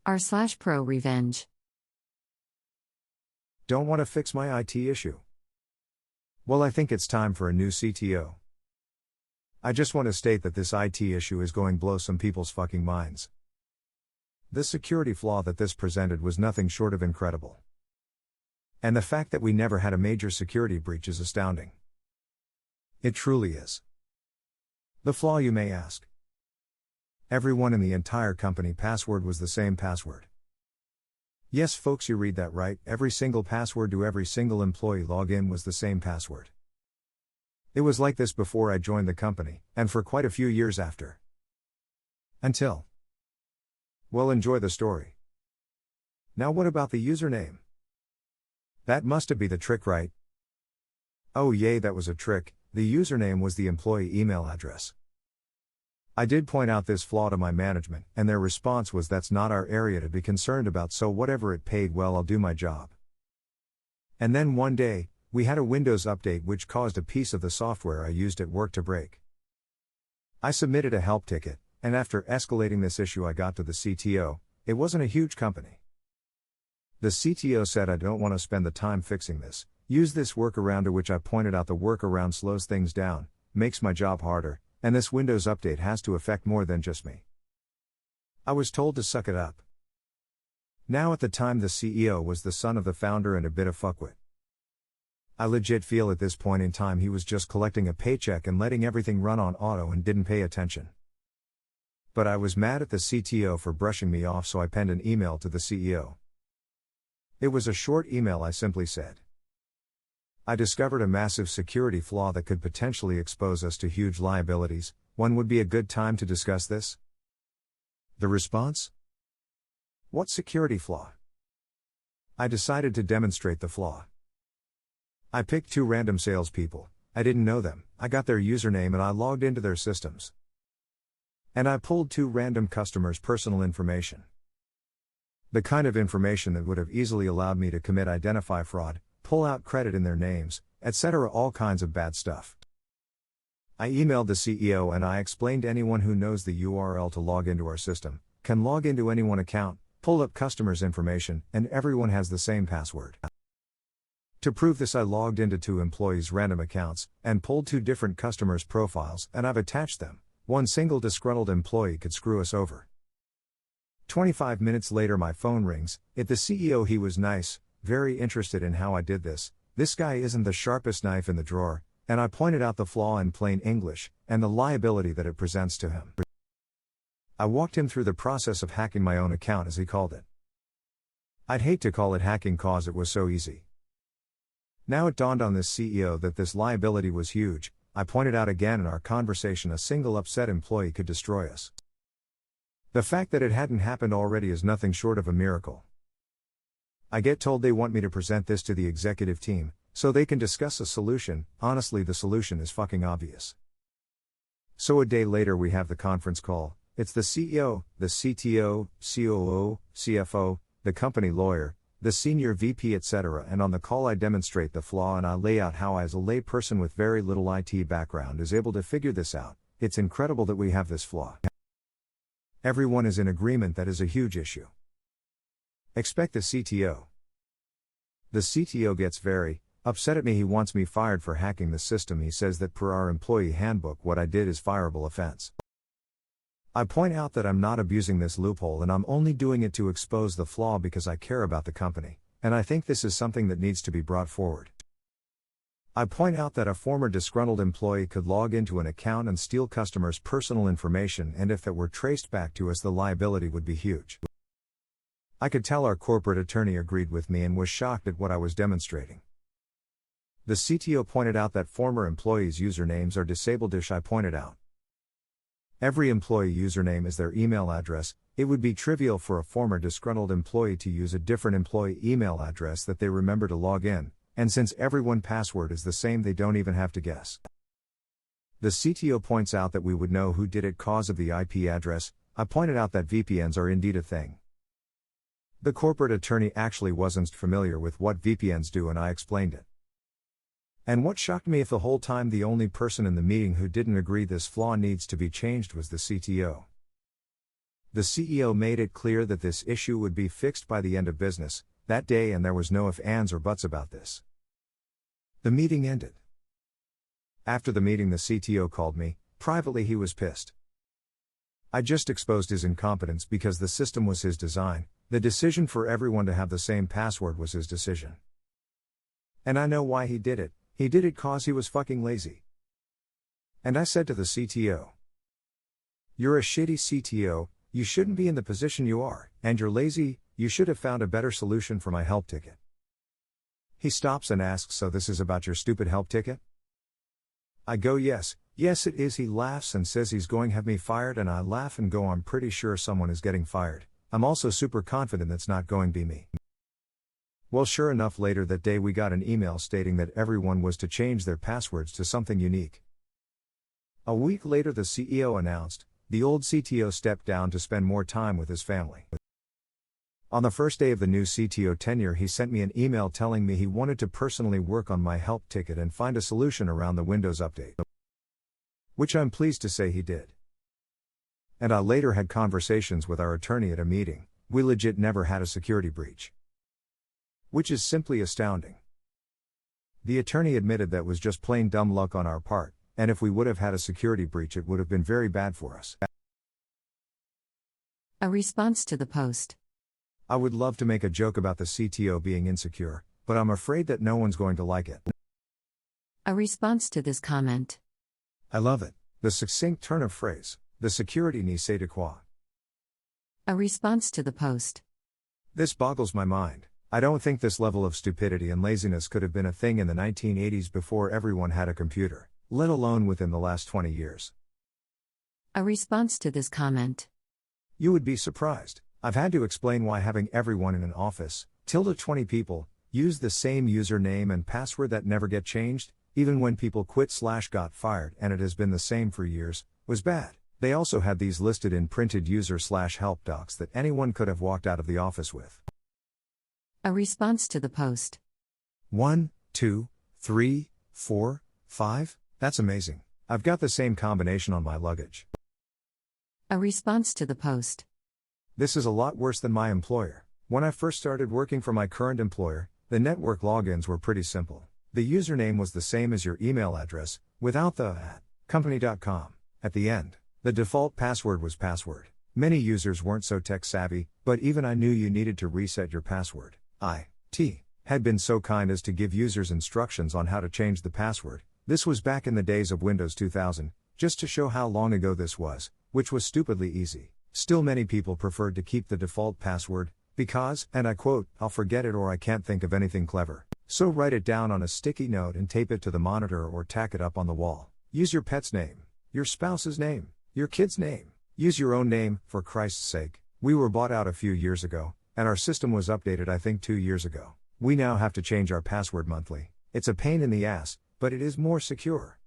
r/ProRevenge. Don't want to fix my IT issue? Well, I think it's time for a new CTO. I just want to state that this IT issue is going to blow some people's fucking minds. The security flaw that this presented was nothing short of incredible. And the fact that we never had a major security breach is astounding. It truly is. The flaw, you may ask. Everyone in the entire company password was the same password. Yes, folks, you read that right. Every single password to every single employee login was the same password. It was like this before I joined the company, and for quite a few years after. Until. Well, enjoy the story. Now, what about the username? That must be the trick, right? Oh, yay, that was a trick. The username was the employee email address. I did point out this flaw to my management, and their response was, that's not our area to be concerned about, so whatever it paid, well, I'll do my job. And then one day, we had a Windows update which caused a piece of the software I used at work to break. I submitted a help ticket, and after escalating this issue I got to the CTO. It wasn't a huge company. The CTO said, I don't want to spend the time fixing this, use this workaround, to which I pointed out the workaround slows things down, makes my job harder, and this Windows update has to affect more than just me. I was told to suck it up. Now, at the time, the CEO was the son of the founder and a bit of fuckwit. I legit feel at this point in time he was just collecting a paycheck and letting everything run on auto and didn't pay attention. But I was mad at the CTO for brushing me off, so I penned an email to the CEO. It was a short email. I simply said, I discovered a massive security flaw that could potentially expose us to huge liabilities. When would be a good time to discuss this? The response? What security flaw? I decided to demonstrate the flaw. I picked 2 random salespeople. I didn't know them. I got their username and I logged into their systems. And I pulled 2 random customers' personal information. The kind of information that would have easily allowed me to commit identify fraud, pull out credit in their names, etc., all kinds of bad stuff. I emailed the CEO and I explained, anyone who knows the URL to log into our system can log into any one account, pull up customers' information, and everyone has the same password. To prove this, I logged into 2 employees' random accounts and pulled 2 different customers' profiles, and I've attached them. One single disgruntled employee could screw us over. 25 minutes later my phone rings. It's the CEO. He was nice, very interested in how I did this. This guy isn't the sharpest knife in the drawer, and I pointed out the flaw in plain English, and the liability that it presents to him. I walked him through the process of hacking my own account, as he called it. I'd hate to call it hacking cause it was so easy. Now it dawned on this CEO that this liability was huge. I pointed out again in our conversation, a single upset employee could destroy us. The fact that it hadn't happened already is nothing short of a miracle. I get told they want me to present this to the executive team, so they can discuss a solution. Honestly, the solution is fucking obvious. So a day later we have the conference call. It's the CEO, the CTO, COO, CFO, the company lawyer, the senior VP, etc. And on the call I demonstrate the flaw and I lay out how I, as a lay person with very little IT background, is able to figure this out. It's incredible that we have this flaw. Everyone is in agreement that is a huge issue. Expect the CTO. The CTO gets very upset at me. He wants me fired for hacking the system. He says that per our employee handbook what I did is fireable offense. I point out that I'm not abusing this loophole and I'm only doing it to expose the flaw because I care about the company, and I think this is something that needs to be brought forward. I point out that a former disgruntled employee could log into an account and steal customers' personal information, and if that were traced back to us, the liability would be huge. I could tell our corporate attorney agreed with me and was shocked at what I was demonstrating. The CTO pointed out that former employees' usernames are disabled. I pointed out, every employee username is their email address. It would be trivial for a former disgruntled employee to use a different employee email address that they remember to log in, and since everyone's password is the same, they don't even have to guess. The CTO points out that we would know who did it cause of the IP address. I pointed out that VPNs are indeed a thing. The corporate attorney actually wasn't familiar with what VPNs do, and I explained it. And what shocked me, if the whole time the only person in the meeting who didn't agree this flaw needs to be changed was the CTO. The CEO made it clear that this issue would be fixed by the end of business that day, and there was no ifs, ands, or buts about this. The meeting ended. After the meeting, the CTO called me. Privately, he was pissed. I just exposed his incompetence because the system was his design. The decision for everyone to have the same password was his decision. And I know why he did it. He did it cause he was fucking lazy. And I said to the CTO, "You're a shitty CTO, you shouldn't be in the position you are, and you're lazy, you should have found a better solution for my help ticket." He stops and asks, "So this is about your stupid help ticket?" I go, yes it is." He laughs and says he's going to have me fired, and I laugh and go, "I'm pretty sure someone is getting fired. I'm also super confident that's not going to be me." Well, sure enough, later that day we got an email stating that everyone was to change their passwords to something unique. A week later, the CEO announced, the old CTO stepped down to spend more time with his family. On the first day of the new CTO tenure, he sent me an email telling me he wanted to personally work on my help ticket and find a solution around the Windows update. Which I'm pleased to say he did. And I later had conversations with our attorney at a meeting. We legit never had a security breach. Which is simply astounding. The attorney admitted that was just plain dumb luck on our part, and if we would have had a security breach, it would have been very bad for us. A response to the post. I would love to make a joke about the CTO being insecure, but I'm afraid that no one's going to like it. A response to this comment. I love it. The succinct turn of phrase. The security n'y c'est de quoi. A response to the post. This boggles my mind. I don't think this level of stupidity and laziness could have been a thing in the 1980s before everyone had a computer, let alone within the last 20 years. A response to this comment. You would be surprised. I've had to explain why having everyone in an office, 20 people, use the same username and password that never get changed, even when people quit/got fired, and it has been the same for years, was bad. They also had these listed in printed user/help docs that anyone could have walked out of the office with. A response to the post. 1, 2, 3, 4, 5? That's amazing. I've got the same combination on my luggage. A response to the post. This is a lot worse than my employer. When I first started working for my current employer, the network logins were pretty simple. The username was the same as your email address, without the @company.com at the end. The default password was password. Many users weren't so tech savvy, but even I knew you needed to reset your password. IT had been so kind as to give users instructions on how to change the password. This was back in the days of Windows 2000, just to show how long ago this was, which was stupidly easy. Still, many people preferred to keep the default password, because, and I quote, "I'll forget it or I can't think of anything clever. So write it down on a sticky note and tape it to the monitor or tack it up on the wall. Use your pet's name, your spouse's name, your kid's name. Use your own name, for Christ's sake." We were bought out a few years ago, and our system was updated I think 2 years ago. We now have to change our password monthly. It's a pain in the ass, but it is more secure.